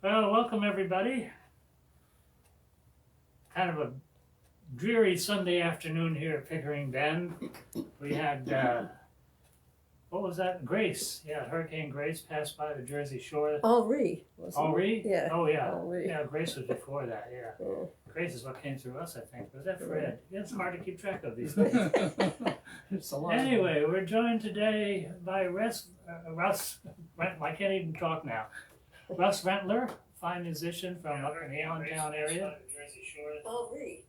Well, welcome everybody. Kind of a dreary Sunday afternoon here at Pickering Bend. We had, what was that? Grace. Yeah, Hurricane Grace passed by the Jersey Shore. Henri, wasn't Henri? it? Yeah. Oh, yeah. Henri. Yeah, Grace was before that, yeah. Yeah. Grace is what came through us, I think. Was that Fred? Yeah, it's hard to keep track of these things. It's a lot. Anyway, we're joined today by Russ, I can't even talk now. Russ Rentler, fine musician from up in the Allentown area. Henri.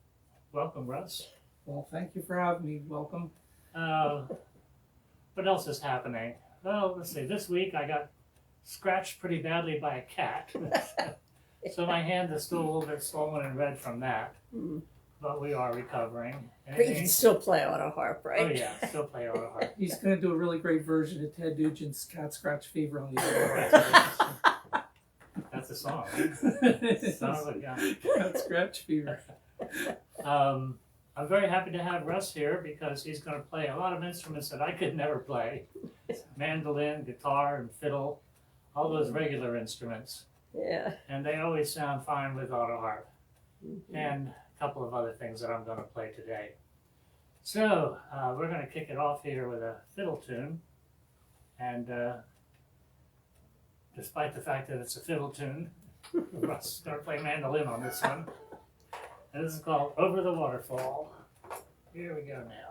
Welcome, Russ. Well, thank you for having me. Welcome. What else is happening? Well, let's see. This week I got scratched pretty badly by a cat. So my hand is still a little bit swollen and red from that. But we are recovering. But you can still play auto harp, right? Oh, yeah. Still play auto harp. He's going to do a really great version of Ted Nugent's Cat Scratch Fever on the other. That's a song. Right? Son of a gun. Cat Scratch Fever. I'm very happy to have Russ here because he's going to play a lot of instruments that I could never play. Mandolin, guitar, and fiddle. All those regular instruments. Yeah. And they always sound fine with auto harp. And a couple of other things that I'm going to play today. So, we're going to kick it off here with a fiddle tune. And despite the fact that it's a fiddle tune, Russ is going to play mandolin on this one. And this is called Over the Waterfall. Here we go now.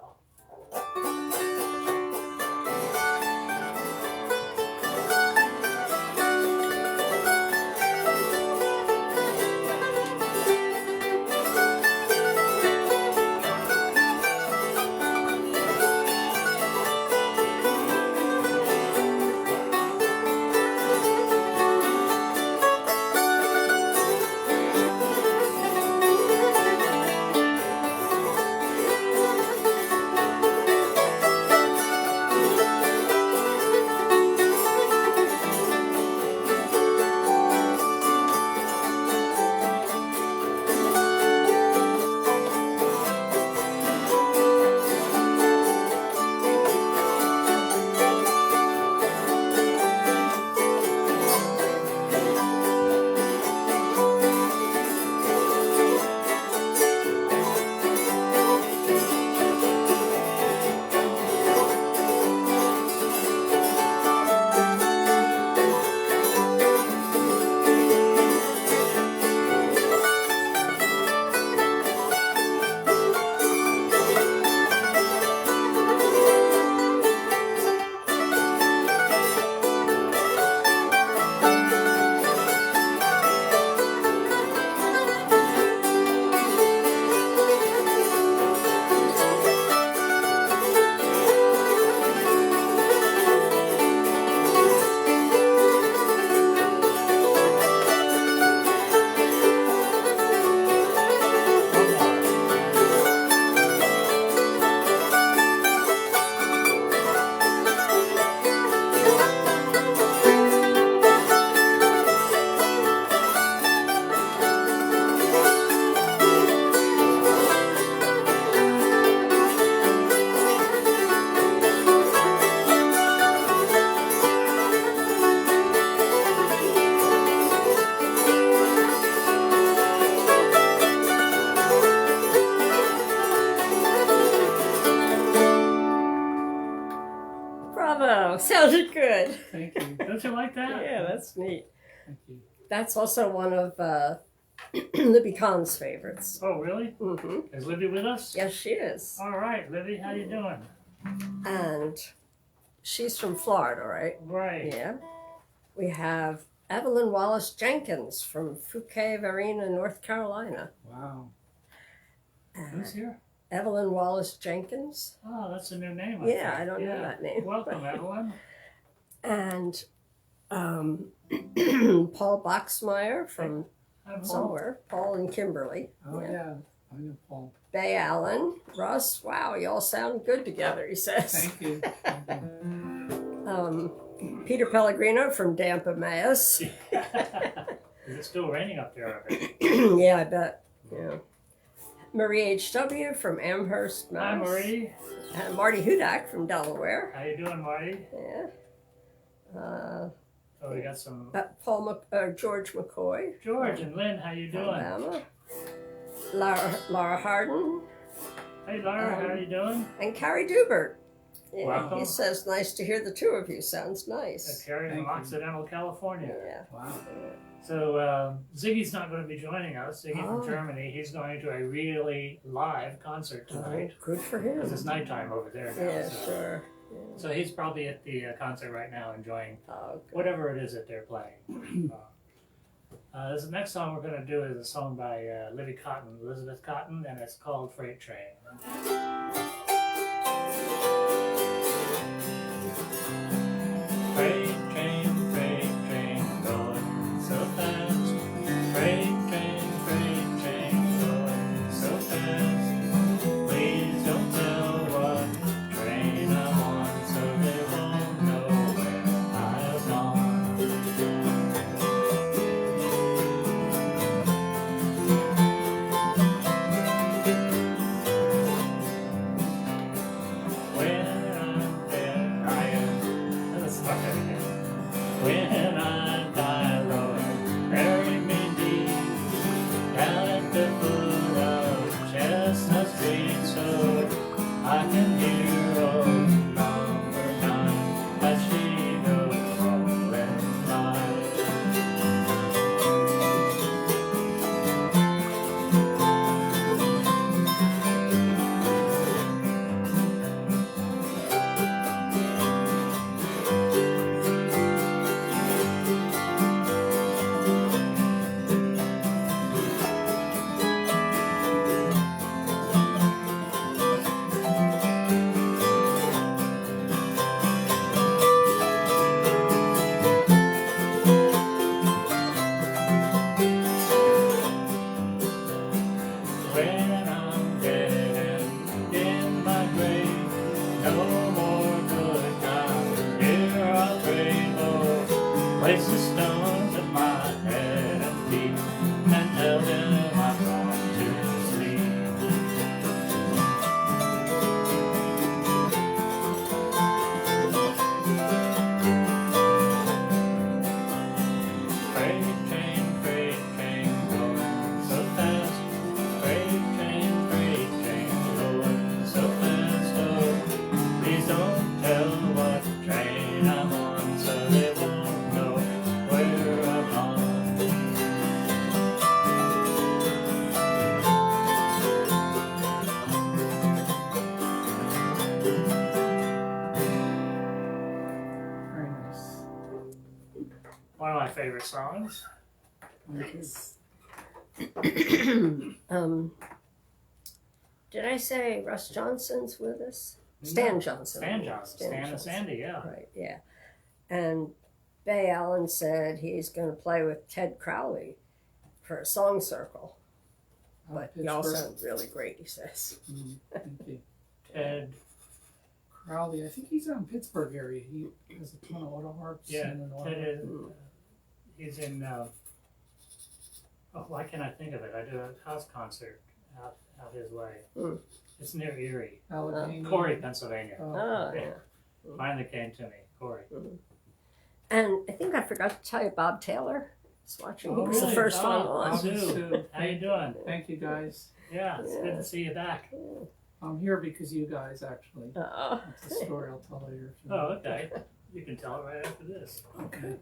Bravo. Sounded good. Thank you. Don't you like that? Yeah, that's neat. Thank you. That's also one of Libby Kahn's favorites. Oh, really? Mm-hmm. Is Libby with us? Yes, she is. All right, Libby, how you doing? And she's from Florida, right? Right. Yeah. We have Evelyn Wallace Jenkins from Fouquet Varina, North Carolina. Wow. Who's here? Evelyn Wallace Jenkins. Oh, that's a new name. Yeah, think. I don't know that name. Welcome, Evelyn. And Paul Boxmeyer from Hi, Paul. somewhere. Paul and Kimberly. Oh, yeah. I know Paul. Bay Allen. Russ, wow, you all sound good together, he says. Thank you. Thank you. Peter Pellegrino from Damp Emmaus. Is it still raining up there? Yeah, I bet. Yeah. Marie H.W. from Amherst, Mass. Hi, Marie. And Marty Hudak from Delaware. How you doing, Marty? Yeah. So we got some George McCoy, George and Lynn. How you doing? Alabama. Laura Hardin, Hey Laura, how are you doing? and Carrie Dubert. Yeah, Welcome. he says, "Nice to hear the two of you. Sounds nice." Carrie from Thank you. Occidental, California. Yeah. Wow. So Ziggy's not going to be joining us. Ziggy Oh. from Germany. He's going to a really live concert tonight Good for him. because it's nighttime over there now. Yeah, so. sure. So he's probably at the concert right now, enjoying Oh, good. whatever it is that they're playing. This next song we're going to do is a song by Elizabeth Cotton, and it's called Freight Train. Freight train, going so fast. Freight train, going so fast. Please don't tell what train I'm on, so they won't know where I've gone. When I'm there, I am. Let's start that again. When I die, Lord, bury me deep down at the foot of Chestnut Street, so I can hear old number 9 as she goes rolling by. When I'm dead and in my grave, no more good times here I'll pray, Lord. Place the stones at my head and feet, and tell them I'm gone to sleep. Freight train, going so fast. Freight train, going so fast. Oh, please don't tell what train I'm on, so they won't know where I'm on. Very nice. One of my favorite songs. Did I say Russ Johnson's with us? Stan Johnson. Stan Johnson. Stan and Johnson. Sandy, yeah. Right, yeah. And Bay Allen said he's going to play with Ted Crowley for a song circle. But you all Pittsburgh. sound really great, he says. Thank you. Ted, Crowley, I think he's out in Pittsburgh area. He has a ton of auto harps. yeah, and an auto- Ted is, he's in, why can't I think of it? I do a house concert out his way. Mm. It's near Erie, Allegheny. Corey, Pennsylvania. Oh, yeah. Finally came to me, Corey. And I think I forgot to tell you, Bob Taylor is watching. Oh, He was the really? first one Oh, on. Sue, Sue. how you doing? Thank you guys. Yeah, it's good to see you back. I'm here because you guys actually. Oh. That's a story I'll tell later. if you Oh, want. okay. You can tell it right after this. Okay.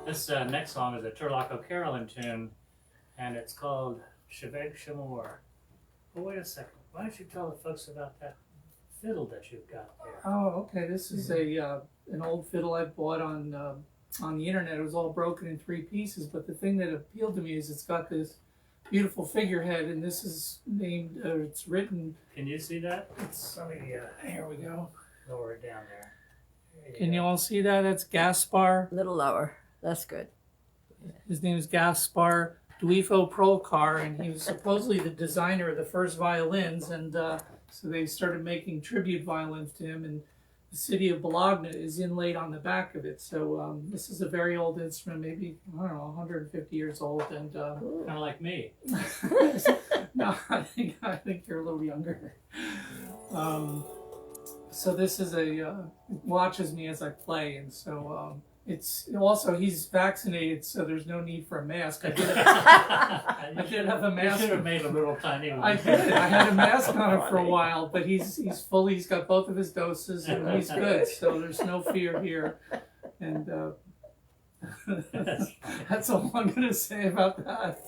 This next song is a Turlock Carolyn tune, and it's called Shebeg Shamor. Oh, wait a second. Why don't you tell the folks about that fiddle that you've got there? Oh, okay. This is a an old fiddle I bought on the internet. It was all broken in 3 pieces, but the thing that appealed to me is it's got this beautiful figurehead, and this is named. It's written. Can you see that? It's Let me here we go. lower it down there. Can you all see that? That's Gaspar. A little lower. That's good. His name is Gaspar Duifo Prolkar, and he was supposedly the designer of the first violins, and so they started making tribute violins to him, and the city of Bologna is inlaid on the back of it. So this is a very old instrument, maybe, I don't know, 150 years old, and Kind of like me. no, I think you're a little younger. So this is watches me as I play, and so it's also he's vaccinated, so there's no need for a mask. I did have a You mask. should have made a little tiny one. I did. I had a mask on him for a while, but he's fully. He's got both of his doses, and he's good. So there's no fear here, and that's all I'm gonna say about that.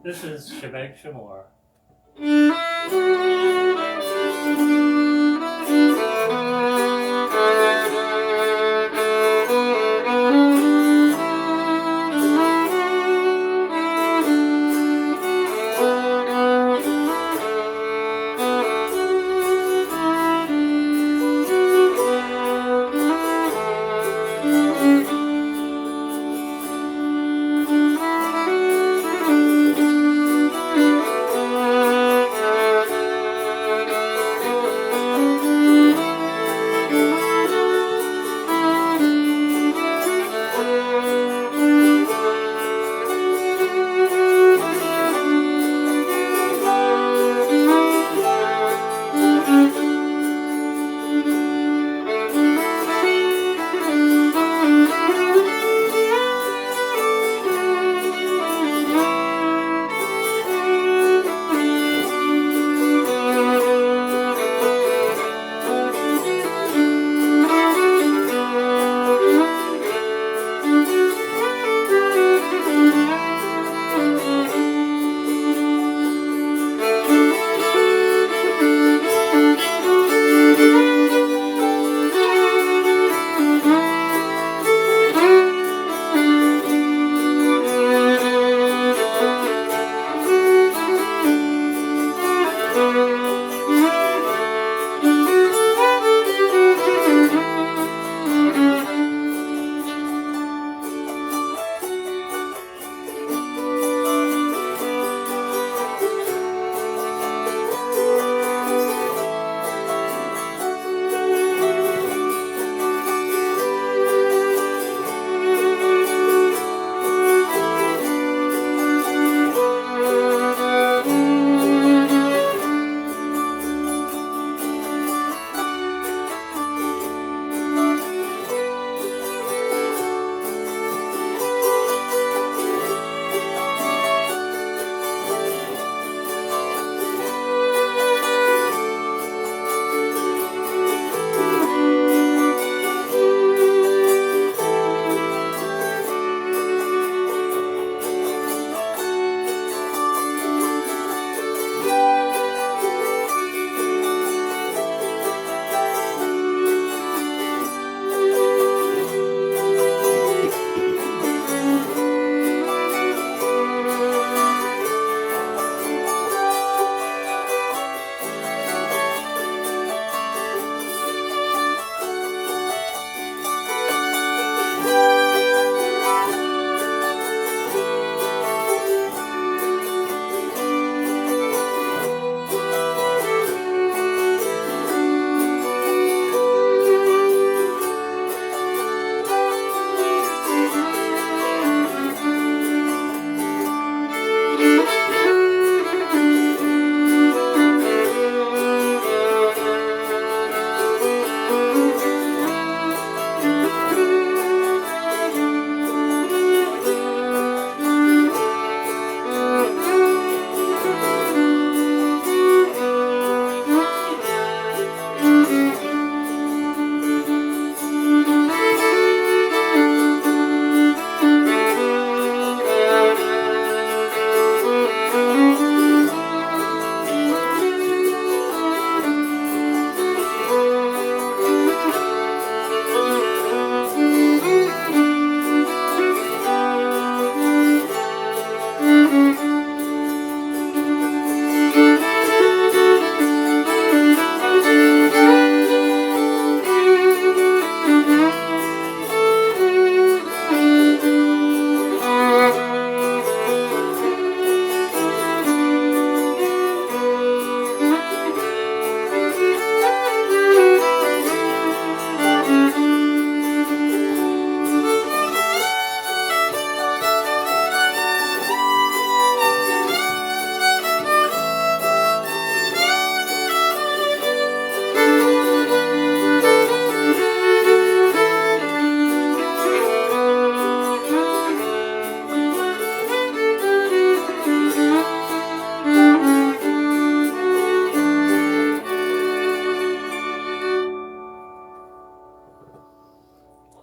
This is Shebeg Shamor.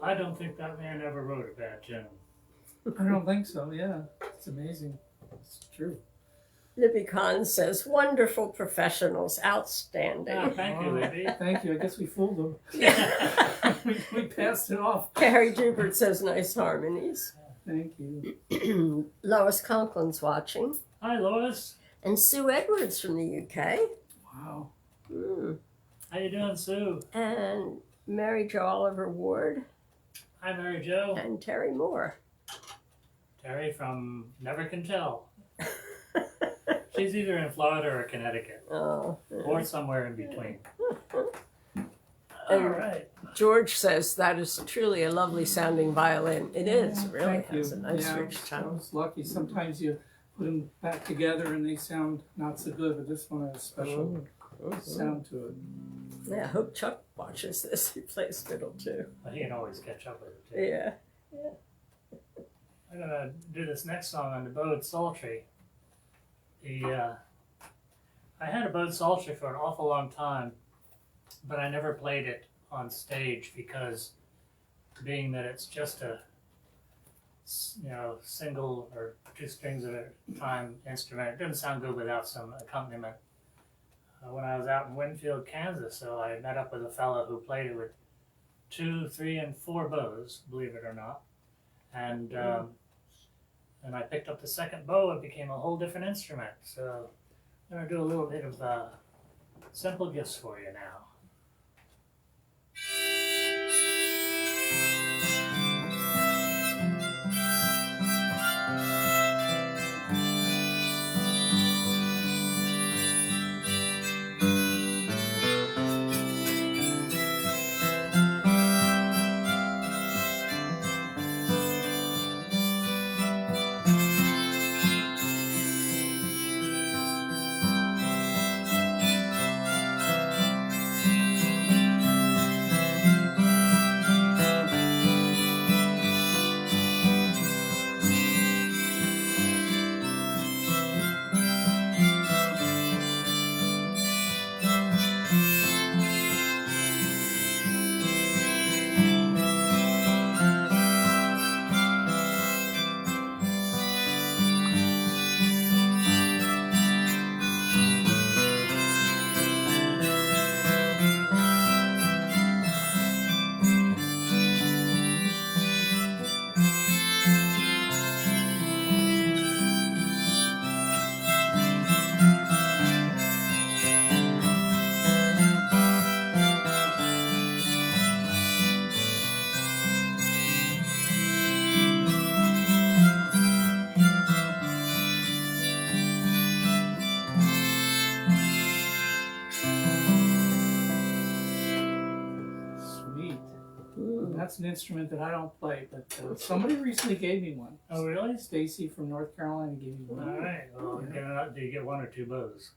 I don't think that man ever wrote a bad tune. I don't think so. Yeah, it's amazing. It's true. Libby Kahn says, wonderful professionals, outstanding. Ah, thank you, Libby. Thank you. I guess we fooled them. we passed it off. Carrie Dubert says, nice harmonies. Thank you. Lois Conklin's watching. Hi, Lois. And Sue Edwards from the UK. Wow. How you doing, Sue? And Mary Jo Oliver Ward. Hi, Mary Jo. And Terry Moore. Terry from Never Can Tell. She's either in Florida or Connecticut, Oh. or somewhere in between. All And right. George says that is truly a lovely sounding violin. It is, really Thank has you. a nice Yeah, rich I tone. was lucky. Sometimes you put them back together and they sound not so good, but this one has a special sound to it. Yeah, I hope Chuck watches this. He plays fiddle too. Well, he can always catch up with it, too. Yeah. I'm going to do this next song on the bowed psaltery. I had a bowed psaltery for an awful long time, but I never played it on stage because being that it's just a single or two strings at a time instrument, it doesn't sound good without some accompaniment. When I was out in Winfield, Kansas, so I met up with a fellow who played it with 2, 3, and 4 bows, believe it or not. And I picked up the second bow, it became a whole different instrument. So I'm going to do a little bit of simple gifts for you now. That's an instrument that I don't play, but somebody recently gave me one. Oh, really? Stacy from North Carolina gave me one. All right. Well, do you get 1 or 2 bows?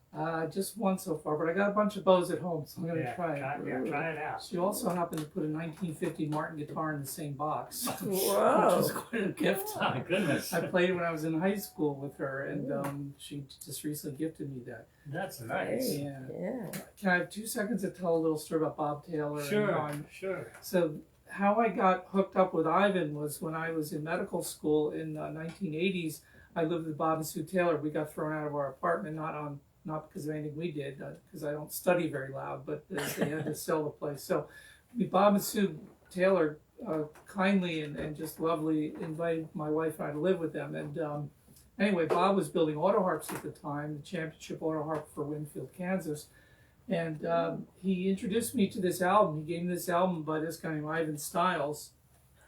Just one so far, but I got a bunch of bows at home, so I'm going to try it. Try it out. She also happened to put a 1950 Martin guitar in the same box, which Whoa. was quite a gift. Oh, my goodness. I played it when I was in high school with her, and she just recently gifted me that. That's nice. Yeah. Yeah. Can I have 2 seconds to tell a little story about Bob Taylor? Sure. So how I got hooked up with Ivan was when I was in medical school in the 1980s. I lived with Bob and Sue Taylor. We got thrown out of our apartment, not because of anything we did, because I don't study very loud, but they had to sell the place. So Bob and Sue Taylor kindly and just lovely invited my wife and I to live with them. And anyway, Bob was building auto harps at the time, the championship auto harp for Winfield, Kansas. And he introduced me to this album. He gave me this album by this guy named Ivan Stiles.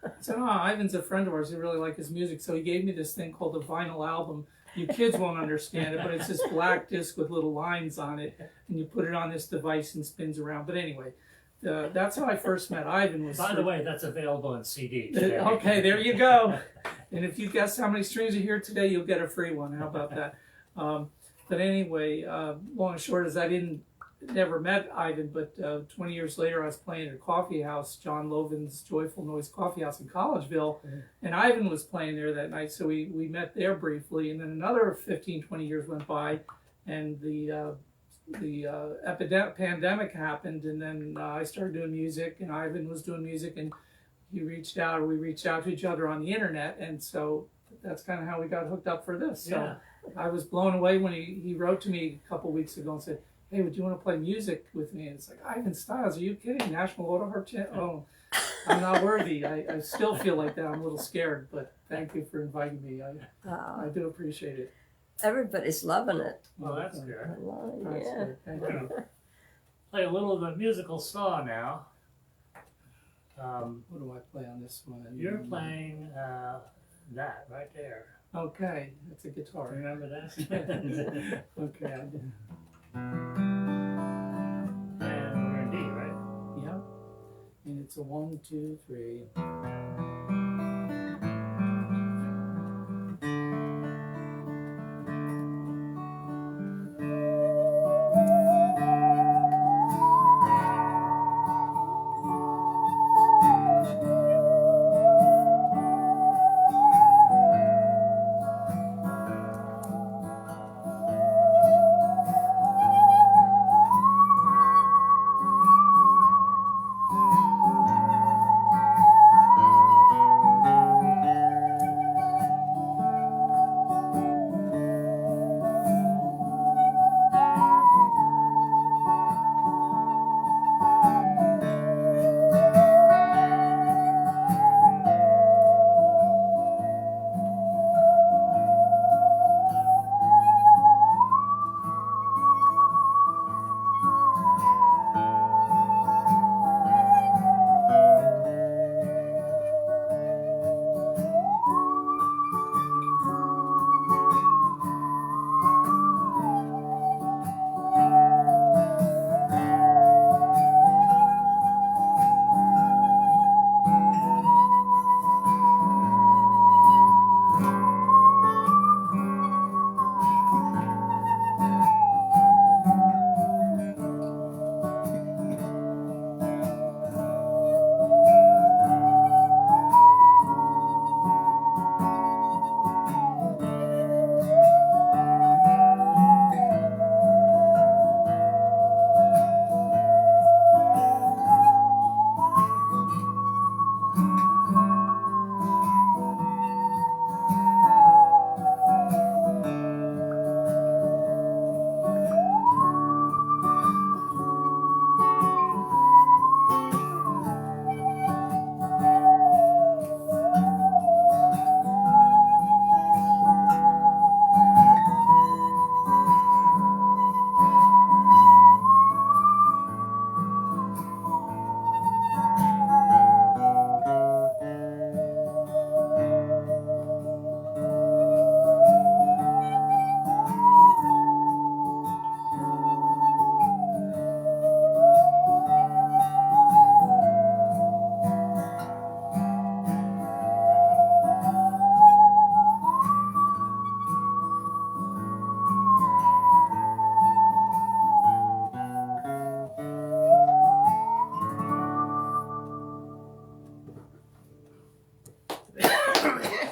I said, Ivan's a friend of ours. I really like his music. So he gave me this thing called a vinyl album. You kids won't understand it, but it's this black disc with little lines on it. And you put it on this device and it spins around. But anyway, that's how I first met Ivan. By the way, that's available in CD. Okay, there you go. And if you guess how many strings are here today, you'll get a free one. How about that? But anyway, long and short is I never met Ivan, but 20 years later I was playing at a coffee house, John Lovin's Joyful Noise Coffee House in Collegeville, and Ivan was playing there that night, so we met there briefly, and then another 15, 20 years went by, and the pandemic happened, and then I started doing music, and Ivan was doing music, and he reached out, or we reached out to each other on the internet, and so that's kind of how we got hooked up for this. So Yeah. I was blown away when he wrote to me a couple weeks ago and said, "Hey, would you want to play music with me?" And it's like, Ivan Stiles, are you kidding? National Auto Harp Champ? Oh, I'm not worthy. I still feel like that. I'm a little scared, but thank you for inviting me. I do appreciate it. Everybody's loving it Well, that's good. online. That's Yeah. good. Thank We're you. gonna play a little of the musical saw now. What do I play on this one? You're playing that right there. Okay, that's a guitar. Remember that? Okay, I do. And we're in D, right? Yeah. And it's a 1, 2, 3.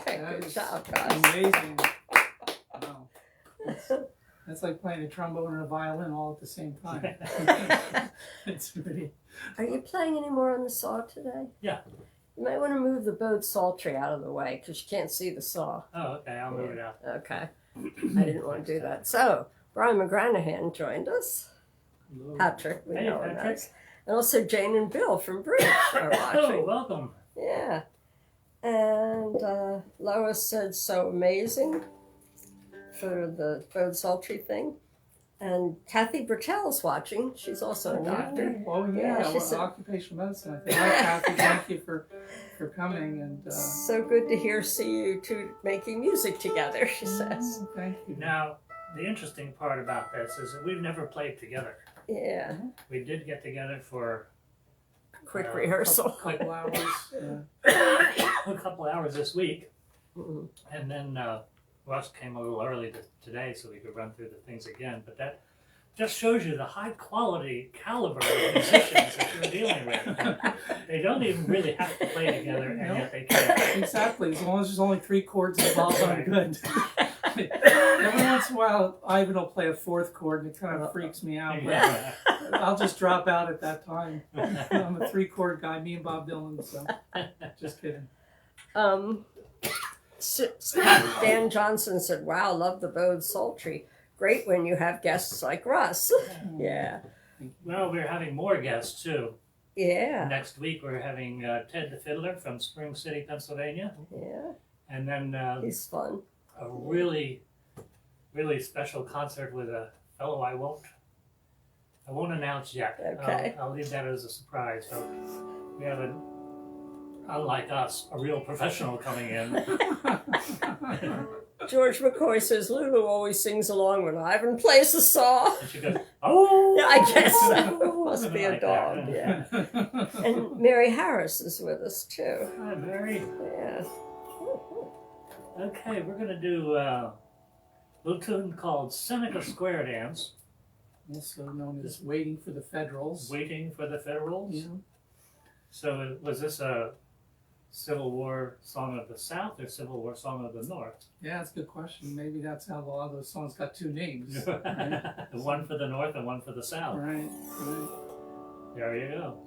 Good job, guys. Amazing. Wow. That's like playing a trombone and a violin all at the same time. It's really. Are you playing any more on the saw today? Yeah. You might want to move the bowed psaltery out of the way because you can't see the saw. Oh, okay, I'll move it out. Okay. I didn't want to do that. So, Brian McGranahan joined us. Patrick, we Hey, know him Patrick. as. And also Jane and Bill from Bridge are Oh, watching. welcome. Yeah. And Lois said so amazing for the bowed sultry thing. And Kathy Bertel's watching. She's also a doctor. Oh yeah, Yeah, she well, said- occupational medicine. I think. Hi, Kathy. Thank you for coming and. So good to see you two making music together, she says. Thank you. Now, the interesting part about this is that we've never played together. Yeah. We did get together for Quick rehearsal. Couple hours. Yeah. a couple hours this week, Mhm. and then Russ came a little early today so we could run through the things again. But just shows you the high quality caliber of musicians that you're dealing with. They don't even really have to play together, and yet they can. Exactly. As long as there's only 3 chords involved, I'm good. Every once in a while, Ivan will play a 4th chord, and it kind of freaks me out. But Yeah. I'll just drop out at that time. I'm a 3-chord guy, me and Bob Dylan, so just kidding. Dan Johnson said, "Wow, love the Bode Sultry. Great when you have guests like Russ." Yeah. Well, we're having more guests too. Yeah. Next week we're having Ted the Fiddler from Spring City, Pennsylvania, Yeah. and then He's fun. a really, really special concert with a fellow I won't announce yet. Okay. I'll leave that as a surprise. So we have unlike us, a real professional coming in. George McCoy says Lulu always sings along when Ivan plays the saw. And she goes, oh! Yeah, I guess so. Must be a Like dog. that. Yeah. And Mary Harris is with us too. Hi, Mary. Yeah. Okay, we're going to do a little tune called Seneca Square Dance, Also known as Waiting for the Federals. Waiting for the Federals. Yeah. So was this a Civil War song of the South or Civil War song of the North? Yeah, that's a good question. Maybe that's how a lot of those songs got 2 names. Right? One for the North and one for the South. Right. There you go.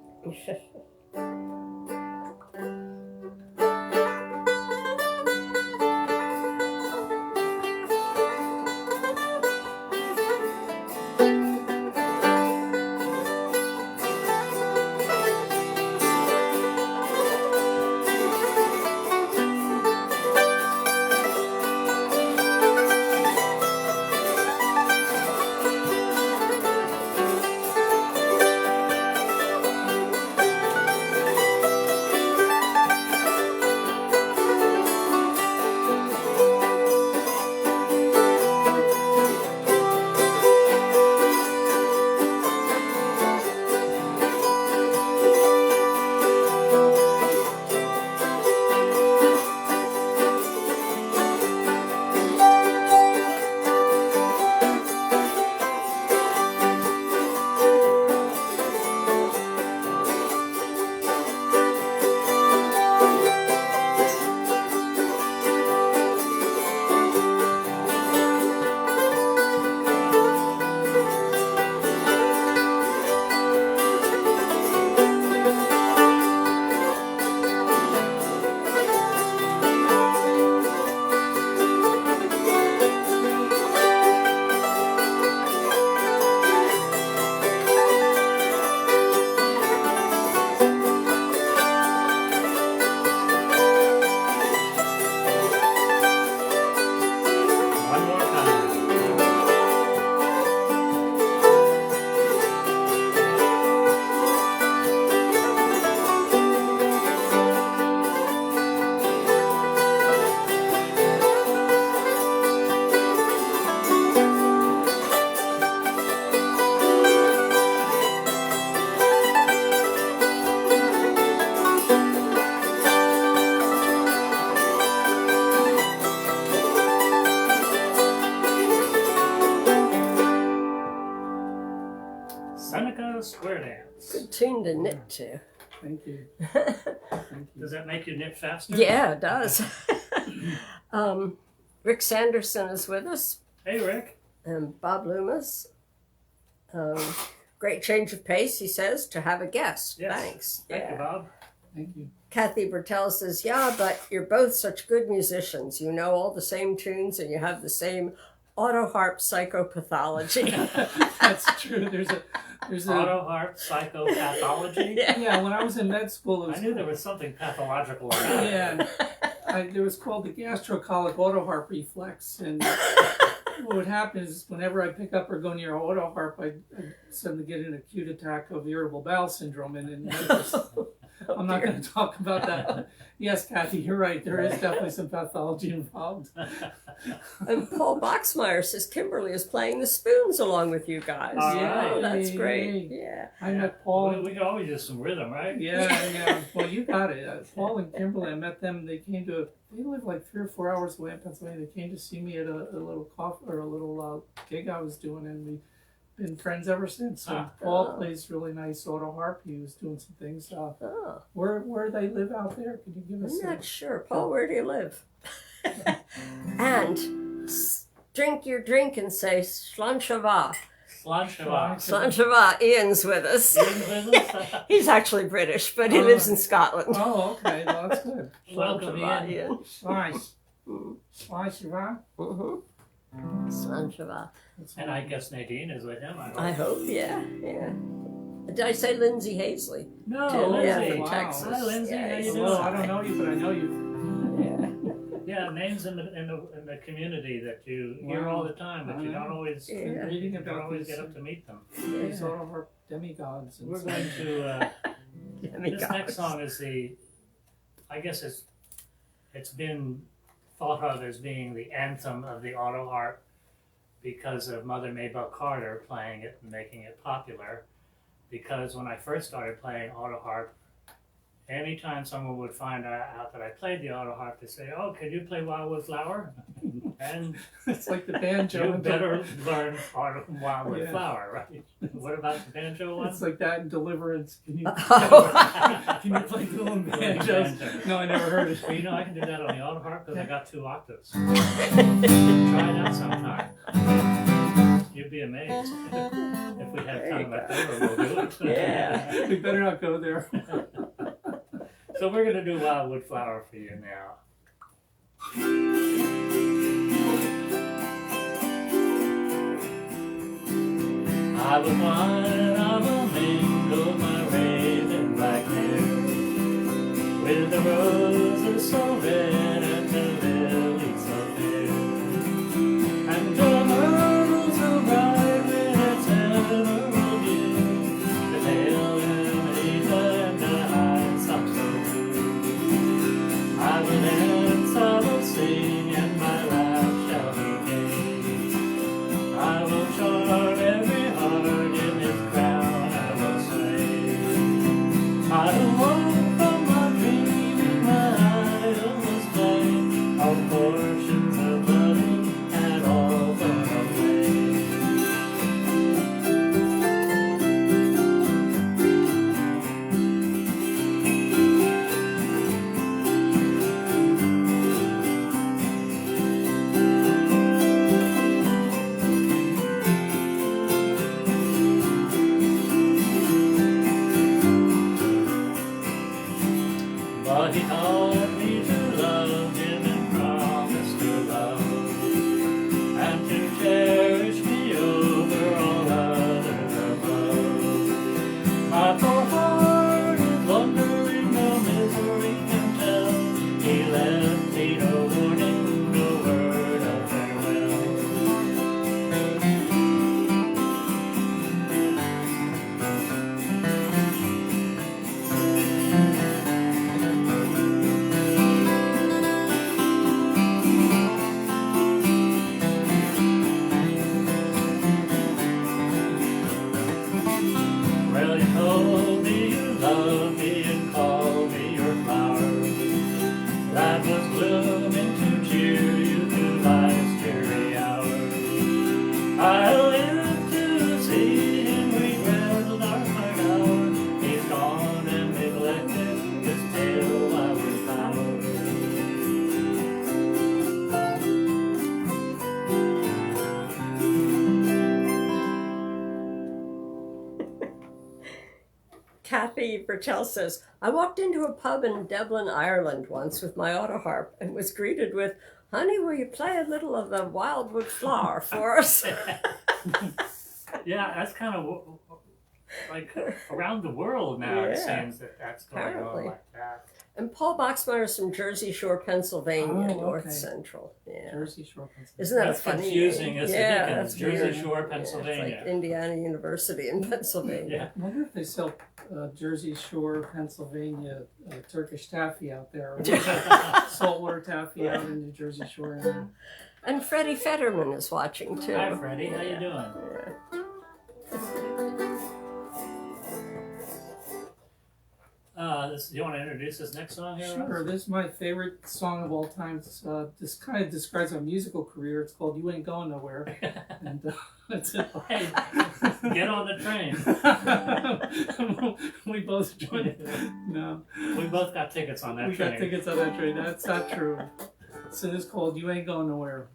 One more time. Seneca Square Dance. Good tune to knit to. Thank you. Thank you. Does that make you knit faster? Yeah, it does. Rick Sanderson is with us, Hey, Rick. and Bob Loomis. Great change of pace, he says, to have a guest. Yes. Thanks. Thank you, Bob. Thank you. Kathy Bertel says, "Yeah, but you're both such good musicians. You know all the same tunes and you have the same auto harp psychopathology." That's true. There's a Auto harp psychopathology. yeah. When I was in med school, it was I knew there was something pathological about it. yeah. There was called the gastrocolic auto harp reflex, and what would happen is whenever I pick up or go near auto harp, I'd suddenly get an acute attack of irritable bowel syndrome, and I'm not going to talk about that. Yes, Kathy, you're right. There is definitely some pathology involved. And Paul Boxmeyer says Kimberly is playing the spoons along with you guys. All Yeah, right. that's Yay. great. Yeah. I met Paul. We can always use some rhythm, right? Yeah. Well, you got it. Paul and Kimberly, I met them. They live like 3 or 4 hours away in Pennsylvania. They came to see me at a little gig I was doing, and been friends ever since. And Paul plays really nice auto harp. He was doing some things. Where they live out there? Can you give us? I'm not sure. Paul, where do you live? And drink your drink and say Slanshava. Slanshava. Slanshava. Ian's with us. He's actually British, but he lives in Scotland. Oh, okay. Well, that's good. Welcome, Ian. Ian. Slice. Slice, Slanshava. And I guess Nadine is with him. I hope, yeah. Did I say Lindsay Hazley? No, Yeah, Lindsay. from Wow. Texas. Hi, Lindsay. Yeah, How you he's- doing? Well, I don't know you, but I know you. Yeah, names in the community that you hear Wow. all the time, but you don't always Yeah. Reading you don't about always these, get up to meet them. these auto harp demigods. And We're stuff. going to. This Demigods. next song is I guess it's been thought of as being the anthem of the auto harp because of Mother Maybelle Carter playing it and making it popular. Because when I first started playing auto harp, anytime someone would find out that I played the auto harp, they say, "Oh, can you play Wildwood Flower?" And It's like the banjo. you and better learn Wildwood Yeah. Flower, right? What about the banjo one? It's like that in Deliverance. Can you Oh. can you play dual banjos? No, I never heard it. Well, you know, I can do that on the auto harp because I got 2 octaves. Try it out sometime. You'd be amazed. If we have time left over, we'll do it. Yeah. We better not go there. So we're going to do Wildwood Flower for you now. I was wine, I will mingle my raven black hair with the roses so red and the lilies so fair, and the myrtle so bright with its emerald hue, the pale amanita and the hyssop so blue. I will dance, I will sing, and my laugh shall be gay. I will charm every heart in his crown, I will sway. I will walk from my dreaming, my idleness play, all portions of loving and all thrown away. But he taught me to love him and promised to love and to cherish me over all others above. My poor heart is wondering, no misery can tell. He left me no warning, no word of farewell. Well, you told me you loved me and called me your flower, that was blooming to cheer you through life's dreary hours. I live to see him regret the dark night hour. He's gone and neglected his pale wildwood flower. Kathy Bertel says, I walked into a pub in Dublin, Ireland once with my auto harp and was greeted with, honey, will you play a little of the Wildwood Flower for us? Yeah, that's kind of like around the world now. It Yeah. seems that's going Apparently. on like that. And Paul Boxmeyer is from Jersey Shore, Pennsylvania, Oh, North okay. Central. Yeah. Jersey Shore, Pennsylvania. Isn't that That's a funny confusing name? as the Yeah, Dickens. that's Jersey weird. Shore, Yeah, Pennsylvania. it's like Indiana University in Pennsylvania. Yeah. I wonder if they sell Jersey Shore, Pennsylvania Turkish taffy out there. Or saltwater taffy out in the Jersey Shore area. And Freddie Fetterman is watching too. Hi, Freddie. How you doing? Yeah. you want to introduce this next song here? Sure, Russ? this is my favorite song of all time. This kind of describes my musical career. It's called "You Ain't Going Nowhere," and that's it. Hey, get on the train. We both joined. No, We both got tickets on that we train. got tickets on that train. That's not true. So this is called "You Ain't Going Nowhere."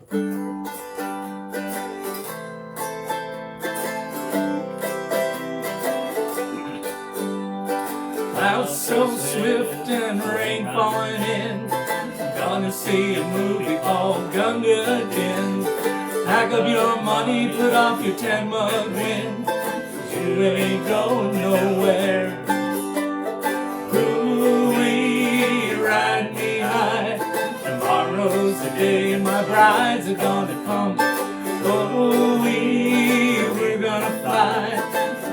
Clouds so swift and rain falling in. Gonna see a movie called Gunga Din. Pack up your money, put off your 10-mug win. You ain't going nowhere. Ooh-wee, ride me high. Tomorrow's the day my brides are gonna come. Oh-wee, we're gonna fly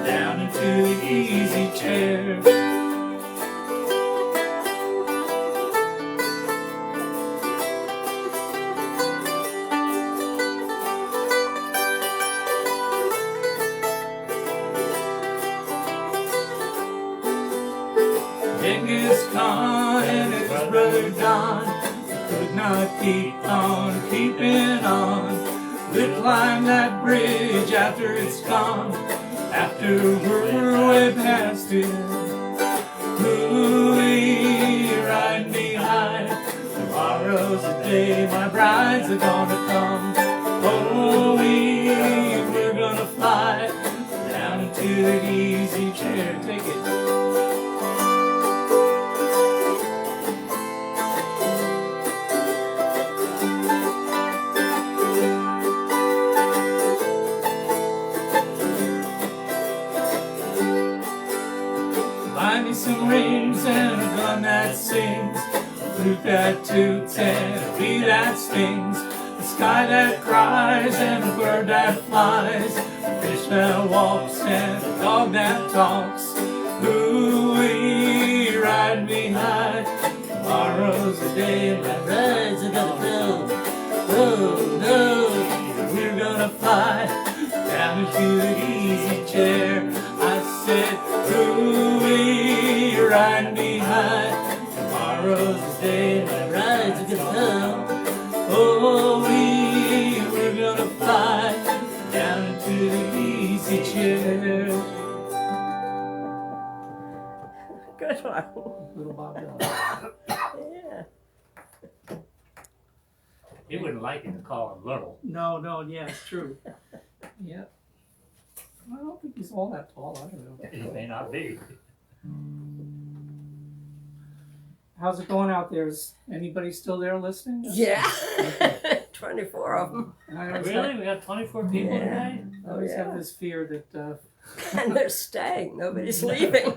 down into the easy chair. Genghis Khan and his brother Don could not keep on keeping on. We'll climb that bridge after it's gone, after we're way past it. Ooh-wee, ride me high. Tomorrow's the day my brides are gonna come. Oh-wee, we're gonna fly down into the easy chair. Take it. Buy me some rings and a gun that sings, a flute that toots and a bee that stings, a sky that cries and a bird that flies, a fish that walks and a dog that talks. Ooh-wee, ride me high. Tomorrow's the day my brides are gonna come. Oh no, we're gonna fly down into the easy chair. I said, ooh-wee, ride me high. Tomorrow's the day my brides are gonna come. Oh-wee, we're gonna fly down into the easy chair. Good one. Little Bob Dylan. Yeah. He wouldn't like you to call him little. No, yeah, it's true. Yeah. I don't think he's all that tall. I don't know. He may not be. How's it going out there? Is anybody still there listening? Yeah. 24 of them. I always Really? have, We got 24 people Yeah. today? I always Yeah. have this fear that And they're staying. Nobody's leaving.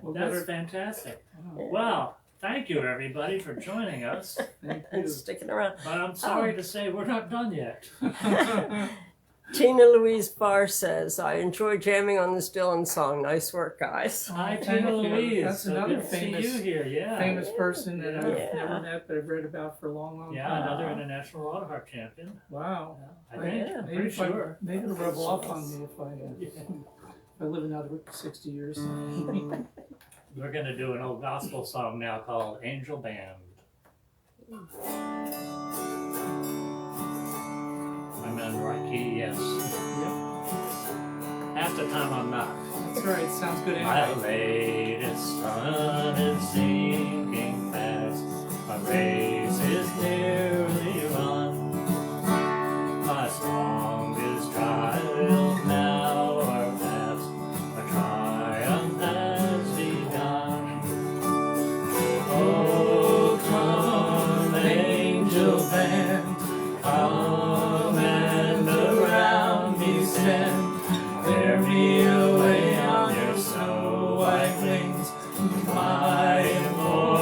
we'll That's better. fantastic. Oh, Well, thank you everybody for joining us. thank And you. sticking around. But I'm sorry to say we're not done yet. Tina Louise Barr says, I enjoy jamming on this Dylan song. Nice work, guys. Hi, thank Tina you. Louise. That's So another good to see famous- you here. Yeah. Famous person that I've Yeah. never met, but I've read about for a long, long Yeah, time. another international auto harp champion. Wow. I think. Yeah. I'm Maybe pretty if I- sure. Maybe it'll rub off on me if I live another 60 years. We're going to do an old gospel song now called Angel Band. I'm in the right key, yes. Yep. Half the time I'm not. That's all right. Sounds good My anyway. latest sun is sinking fast. My race is nearly run. My strongest trials now are past. My triumph has begun. Oh, come, angel band, come and around me stand. Bear me away on your snow white wings, my immortal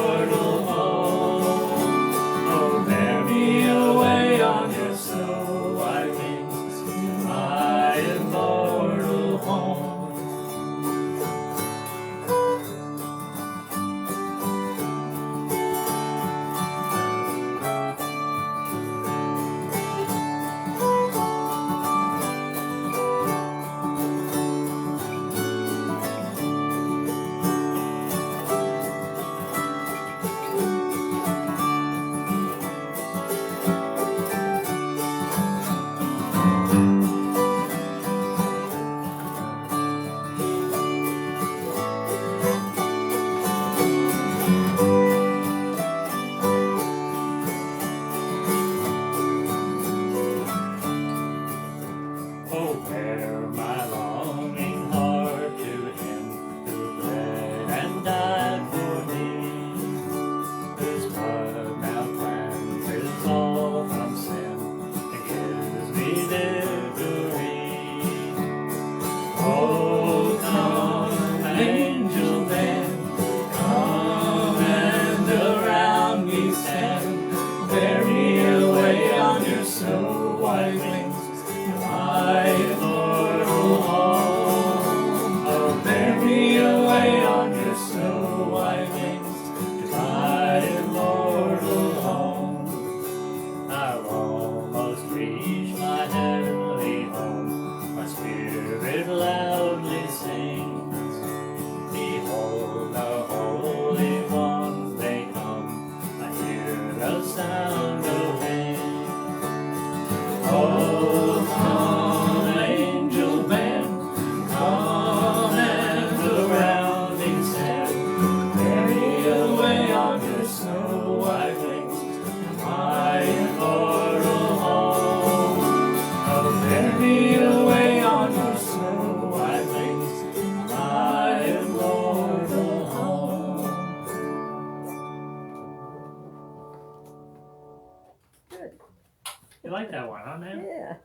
You like that one, huh, man? Yeah. Thank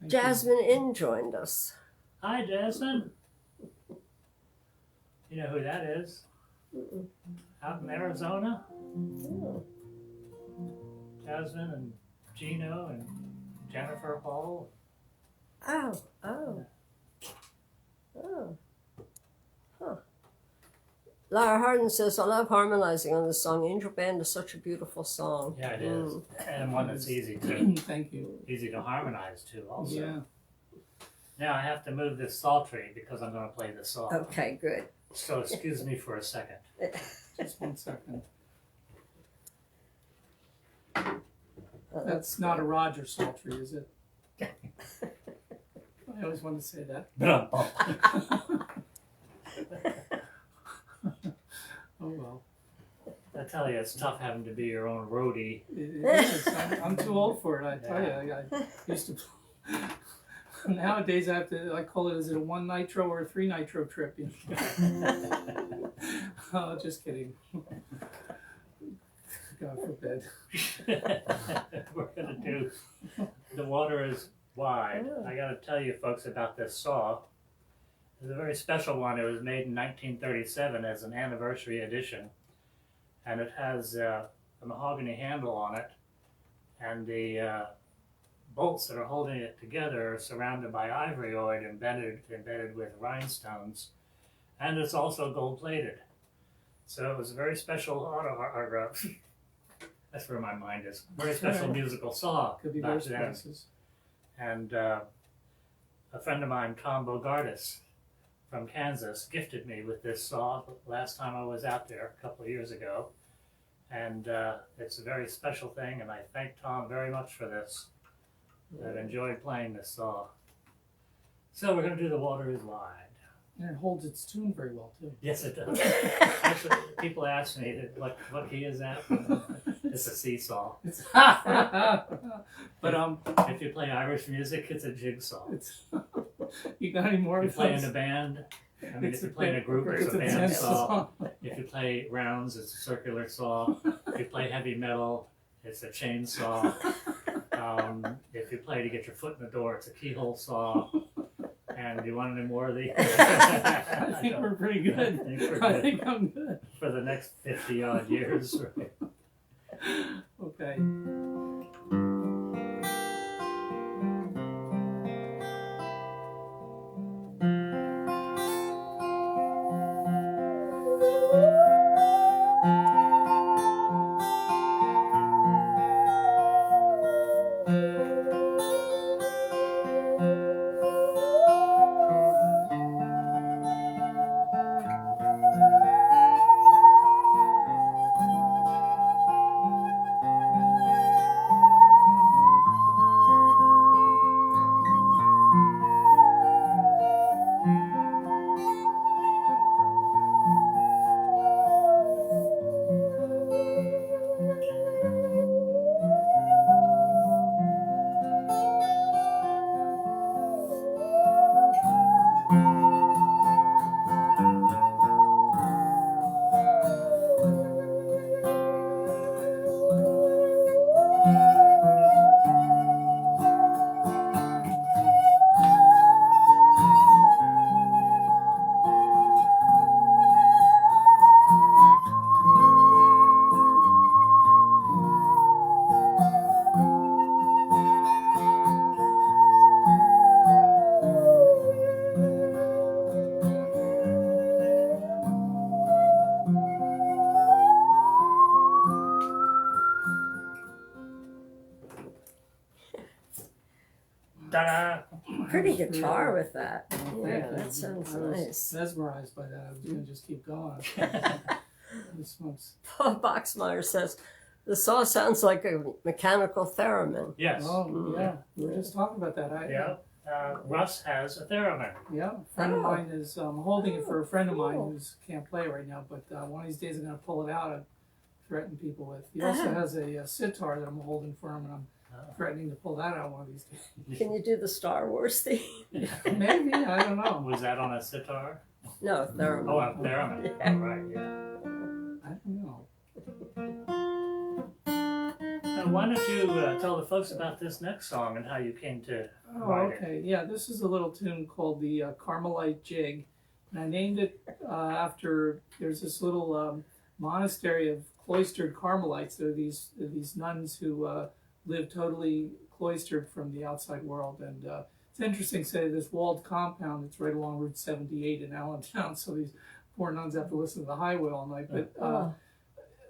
you. Jasmine Inn joined us. Hi, Jasmine. You know who that is? Mm-mm. Out in Arizona? Oh. Jasmine and Gino and Jennifer Hall. Oh. Oh. Oh. Huh. Lara Hardin says, I love harmonizing on this song. Angel Band is such a beautiful song. Yeah, it is. And one that's easy Thank you. to harmonize to also. Yeah. Now I have to move this psaltery because I'm going to play this song. Okay, good. So excuse me for a second. Just 1 second. Oh, That's not a Roger Saltry, is it? I always wanted to say that. Oh well. I tell you, it's tough having to be your own roadie. It is. I'm too old for it. I tell you. I used to. Nowadays, I have to. I call it. Is it a 1 nitro or a 3 nitro trip? Oh, just kidding. God forbid. We're gonna do The Water Is Wide. I gotta tell you folks about this saw. It's a very special one. It was made in 1937 as an anniversary edition. And it has a mahogany handle on it. And the bolts that are holding it together are surrounded by ivory oid embedded with rhinestones. And it's also gold plated. So it was a very special that's where my mind is. Very special musical saw Could be back worse then. places. And a friend of mine, Tom Bogardus from Kansas, gifted me with this saw last time I was out there a couple of years ago. And it's a very special thing, and I thank Tom very much for this. I've enjoyed playing this saw. So we're going to do The Water Is Wide. And it holds its tune very well too. Yes, it does. Actually, people ask me what key is that? It's a seesaw. But If you play Irish music, it's a jigsaw. it's you got any more? If you play in those? a band, I mean, It's if you play in a group, it's a dance band saw. If you play rounds, it's a circular saw. If you play heavy metal, it's a chainsaw. If you play to get your foot in the door, it's a keyhole saw. And you want any more of these? I think we're pretty good. I think I'm good. For the next 50 odd years. Right? Okay. Ta-da! Pretty guitar with that. Well, Yeah, thank you. that sounds I was nice. mesmerized by that. I was going to just keep going. This one's. Paul Boxmeyer says, the saw sounds like a mechanical theremin. Yes. Oh yeah, we were just talking about that. Yeah. Russ has a theremin. Yeah, a friend of Oh. mine is holding it for a friend of mine Cool. who can't play right now. But one of these days I'm going to pull it out and threaten people with. He also has a sitar that I'm holding for him, and I'm threatening to pull that out one of these days. Can you do the Star Wars theme? Maybe, I don't know. Was that on a sitar? No, theremin. Oh, a theremin. Yeah. Right, yeah. I don't know. So why don't you tell the folks about this next song and how you came to Oh, write it? okay. Yeah, this is a little tune called the Carmelite Jig. And I named it after, there's this little monastery of cloistered Carmelites. There are these nuns who live totally cloistered from the outside world. And it's interesting to say this walled compound that's right along Route 78 in Allentown. So these poor nuns have to listen to the highway all night. But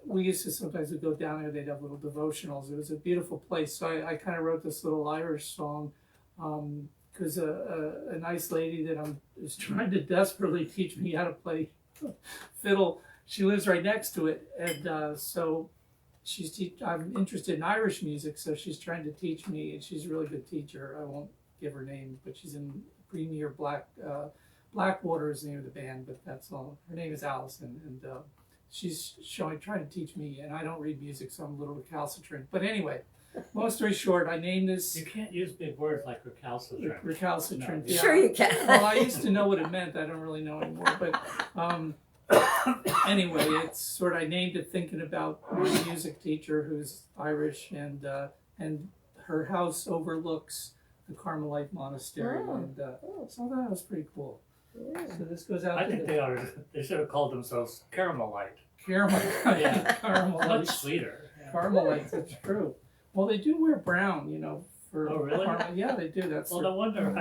we used to sometimes we'd go down there, they'd have little devotionals. It was a beautiful place. So I kind of wrote this little Irish song because a nice lady that is trying to desperately teach me how to play fiddle, she lives right next to it. And so I'm interested in Irish music, so she's trying to teach me, and she's a really good teacher. I won't give her name, but she's in Premier Blackwater is the name of the band, but that's all. Her name is Allison, and she's trying to teach me, and I don't read music, so I'm a little recalcitrant. But anyway, long story short, I named this. You can't use big words like recalcitrant. Recalcitrant. No. Yeah. Sure you can. Well, I used to know what it meant. I don't really know anymore. But anyway, it's sort of I named it thinking about my music teacher who's Irish, and her house overlooks the Carmelite monastery, and so that was pretty cool. Yeah. So this goes out I to think the they should have called themselves Caramelite. Carmelite. Yeah, Much Carmelite. sweeter. Yeah. Carmelites, that's true. Well, they do wear brown, for Oh, really? Yeah, they do. That's Well, their, no wonder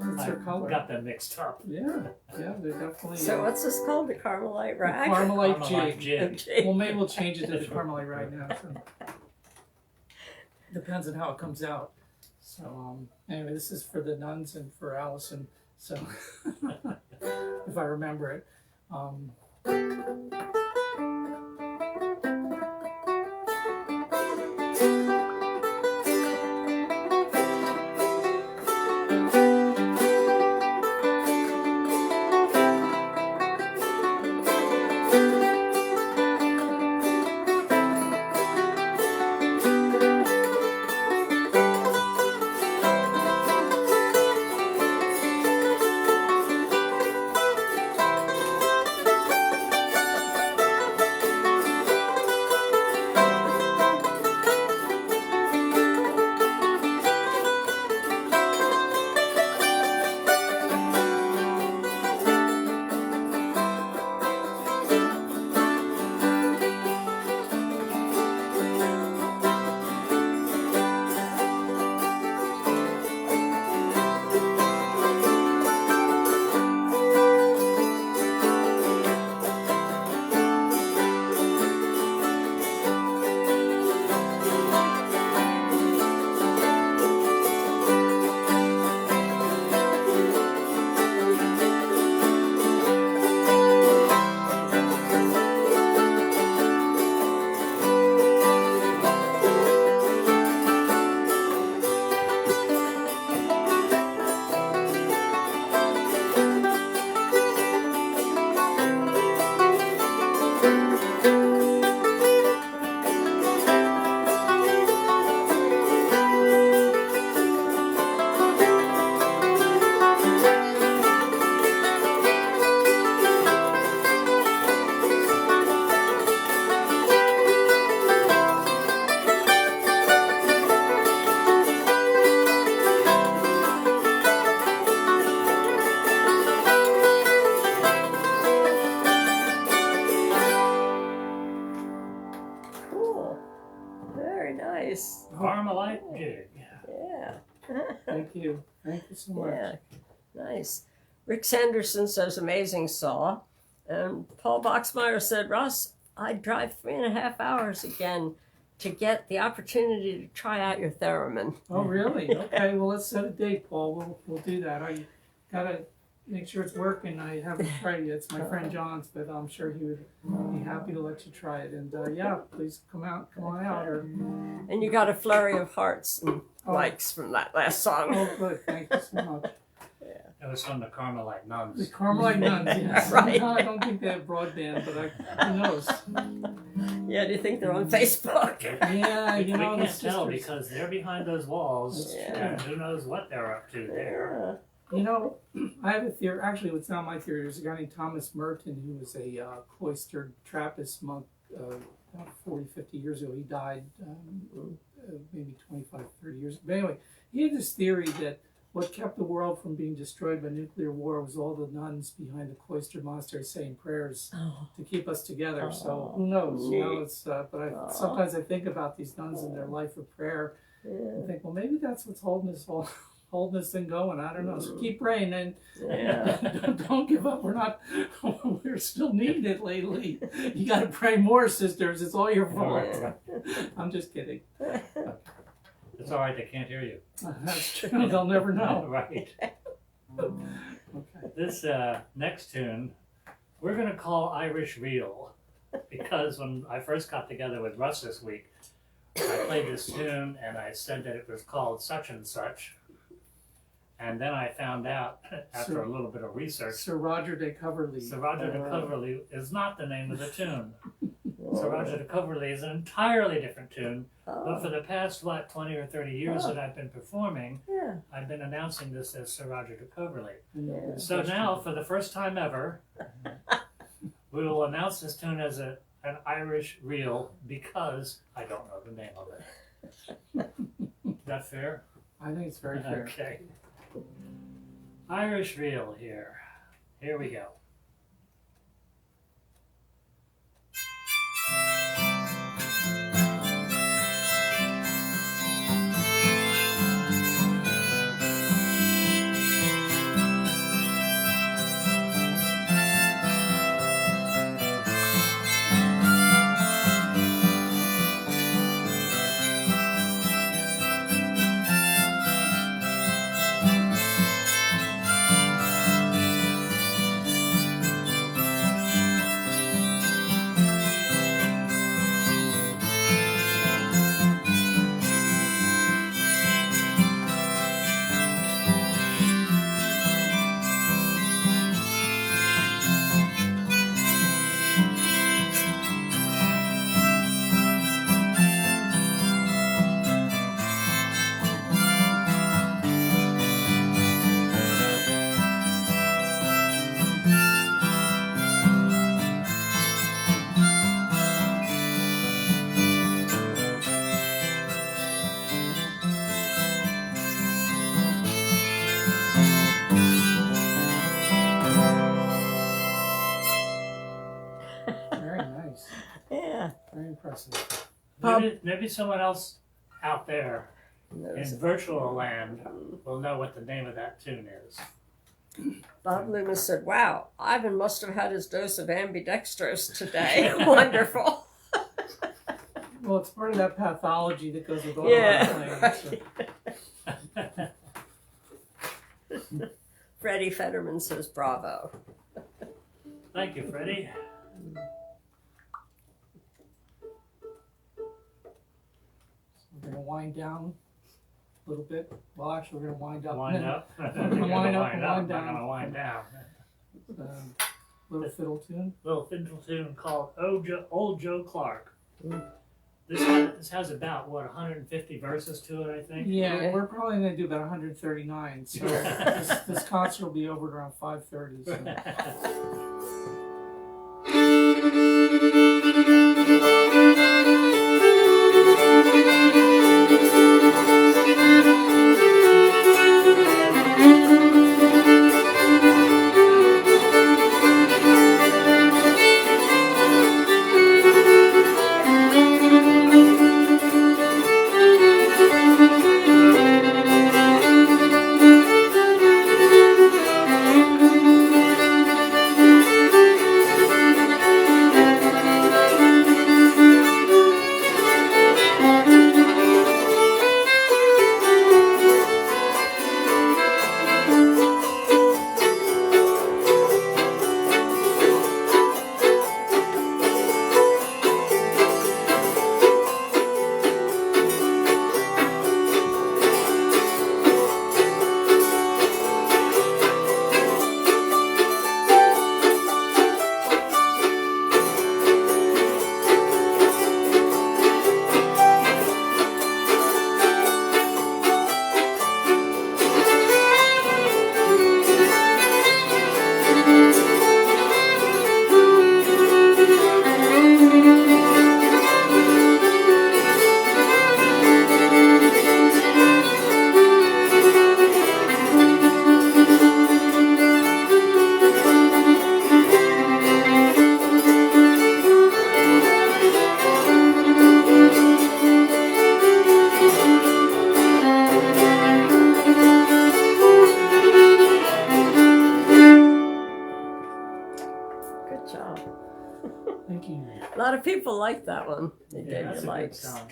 that's their I color. got them mixed up. Yeah, they're definitely. So what's this called? The Carmelite the Rag? Carmelite Carmelite jig. jig. Well, maybe we'll change it to the Carmelite right now. So. Depends on how it comes out. So anyway, this is for the nuns and for Allison. So if I remember it. Cool. Very nice. Carmelite jig. Yeah. Thank you. Thank you so much. Yeah. Nice. Rick Sanderson says amazing saw. And Paul Boxmeyer said, Ross, I'd drive 3.5 hours again to get the opportunity to try out your theremin. Oh, really? Okay. Well, let's set a date, Paul. We'll do that. I gotta make sure it's working. I haven't tried it yet. It's my friend John's, but I'm sure he would be happy to let you try it. And yeah, please come on out. Or And you got a flurry of hearts and likes from that last song. oh, good. Thank you so much. That was from the Carmelite The nuns. Carmelite nuns. Yes. Right. No, I don't think they have broadband, but who knows? Yeah, do you think they're on Facebook? Yeah, We the can't tell sisters. because they're behind those walls, Yeah. and who knows what they're up to there. I have a theory. Actually, it's not my theory. There's a guy named Thomas Merton who was a cloistered Trappist monk about 40, 50 years ago. He died maybe 25, 30 years ago. But anyway, he had this theory that what kept the world from being destroyed by nuclear war was all the nuns behind the cloister monastery saying prayers to keep us together. So who knows? You know, it's sometimes I think about these nuns and their life of prayer, and think, well, maybe that's what's holding this thing going. I don't know. So keep praying and don't give up. We're still needing it lately. You got to pray more, sisters. It's all your fault. I'm just kidding. It's all right, they can't hear you. That's true. They'll never know. Right. Okay. This next tune, we're going to call Irish Reel, because when I first got together with Russ this week, I played this tune and I said that it was called such and such. And then I found out, after a little bit of research, Sir Roger de Coverley. Sir Roger de Coverley is not the name of the tune. Sir Roger de Coverley is an entirely different tune. But for the past, 20 or 30 years that I've been performing, I've been announcing this as Sir Roger de Coverley. So now, for the first time ever, we will announce this tune as an Irish reel, because I don't know the name of it. Is that fair? I think it's very fair. Okay. Irish reel here. Here we go. Very nice. Yeah. Very impressive. Maybe someone else out there Knows in virtual land will know what the name of that tune is. Bob Loomis said, "Wow, Ivan must have had his dose of ambidextrous today." Wonderful. Well, it's part of that pathology that goes with all Yeah. playing. So. Freddie Fetterman says, "Bravo." Thank you, Freddie. We're going to wind down a little bit. Well, actually, we're going to wind up. Wind up. We're going to wind up and wind We're down. going to wind down. Little fiddle tune. Little fiddle tune called Old Joe Clark. This has about, 150 verses to it, I think? Yeah, we're probably going to do about 139. So this concert will be over around 5:30. people like that one. They Yeah, gave that's you a good likes. song.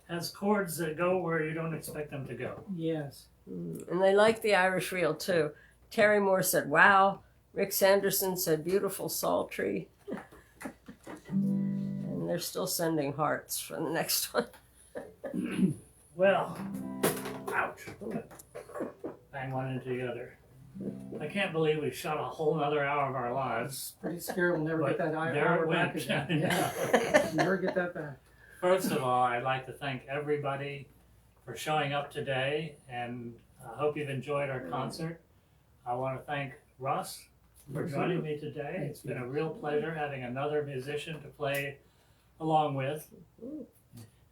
Has chords that go where you don't expect them to go. Yes. And they like the Irish reel too. Terry Moore said, "Wow." Rick Sanderson said, "Beautiful, sultry." And they're still sending hearts for the next one. Well, ouch. Bang one into the other. I can't believe we shot a whole nother hour of our lives. Pretty scared we'll never But get that there hour it back went. again. Yeah. Never get that back. First of all, I'd like to thank everybody for showing up today, and I hope you've enjoyed our concert. I want to thank Russ for joining me today. It's been a real pleasure having another musician to play along with.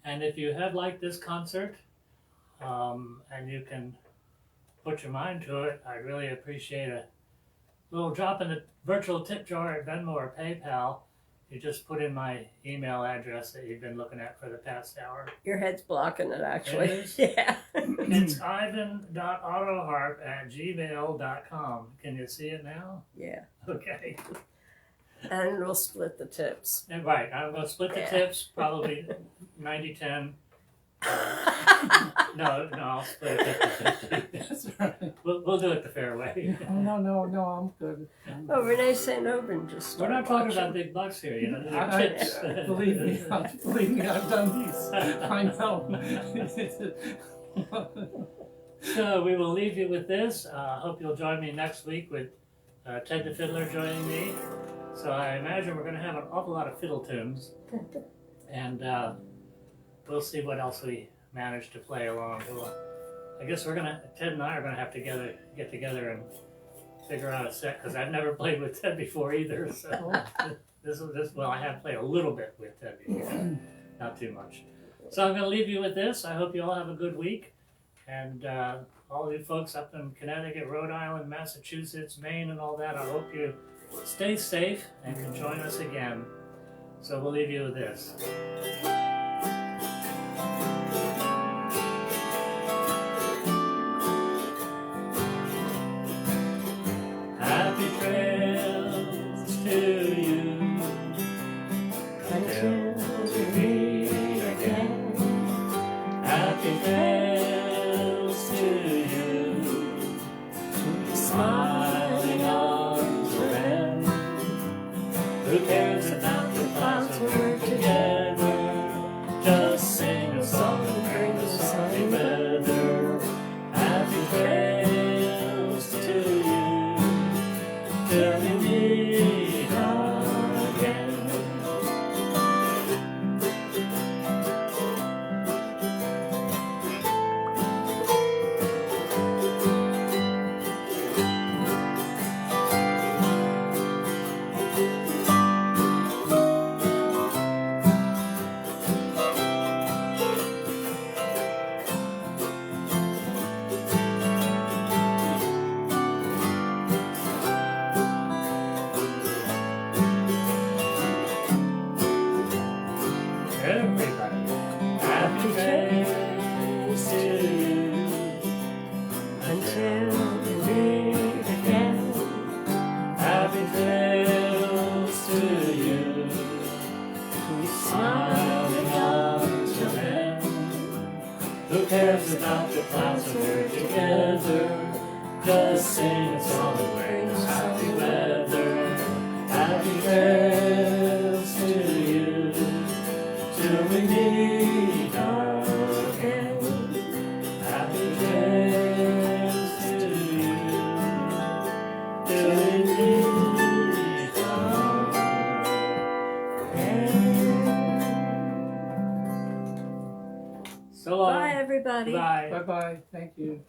And if you have liked this concert, and you can put your mind to it, I'd really appreciate a little drop in the virtual tip jar at Venmo or PayPal. You just put in my email address that you've been looking at for the past hour. Your head's blocking it, actually. It is? Yeah. It's ivan.autoharp@gmail.com. Can you see it now? Yeah. Okay. And we'll split the tips. And right, I'm going to split the Yeah. tips, probably 90-10. No, I'll split it 50-50. That's right. We'll do it the fair way. Oh, no, I'm good. Oh, Renee St. Aubin just We're started not talking watching. about big bucks here, you know. They're I- tips. Believe me, I've done these. I know. So we will leave you with this. Hope you'll join me next week with Ted the Fiddler joining me. So I imagine we're going to have an awful lot of fiddle tunes. And we'll see what else we manage to play along. I guess Ted and I are going to have to get together and figure out a set, because I've never played with Ted before either. So I have played a little bit with Ted before, not too much. So I'm going to leave you with this. I hope you all have a good week. And all of you folks up in Connecticut, Rhode Island, Massachusetts, Maine, and all that, I hope you stay safe and can join us again. So we'll leave you with this. Happy trails to you until we meet again. Happy trails to you, smiling arms around. Who cares about the clouds when we're together? Just sing a song and bring the sunny weather. Happy trails to you, till we meet again. Everybody, happy trails to you Until we meet again. Happy trails to you, smiling arms around. Who cares about the clouds when we're together? Just sing a song and bring us happy weather. Happy trails to you, till we meet again. Happy trails to you, till we meet again. So long. Bye, everybody. Bye. Bye-bye. Thank you.